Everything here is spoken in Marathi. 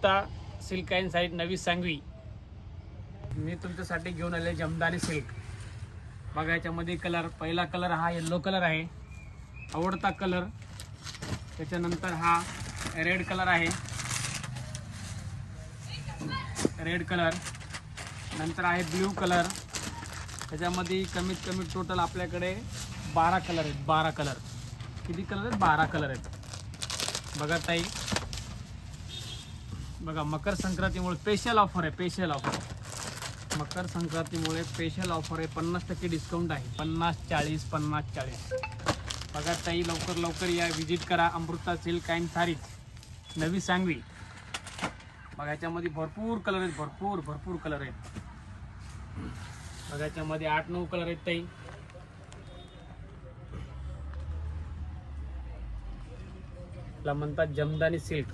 अमृता सिल्क अँड साडी नवी सांगवी. मी तुमच्यासाठी घेऊन आले जमदानी सिल्क. बघा याच्यामध्ये कलर, पहिला कलर हा येल्लो कलर आहे, आवडता कलर. त्याच्यानंतर हा रेड कलर आहे, रेड कलर. नंतर आहे ब्ल्यू कलर. त्याच्यामध्ये कमीत कमी टोटल आपल्याकडे 12 कलर आहेत. 12 कलर. किती कलर आहेत? 12 कलर आहेत. बघा ताई, बघा मकर संक्रांतीमुळे स्पेशल ऑफर आहे. स्पेशल ऑफर मकर संक्रांतीमुळे स्पेशल ऑफर आहे. 50% डिस्काउंट आहे. 50-40 50-40. बघा ताई, लवकर लवकर या, विजिट करा. अमृता सिल्क अँड साडीज नवी सांगवी. बघा याच्यामध्ये भरपूर कलर आहेत, भरपूर कलर आहेत. बघा याच्यामध्ये 8-9 कलर आहेत ताई. ला म्हणतात जमदानी सिल्क.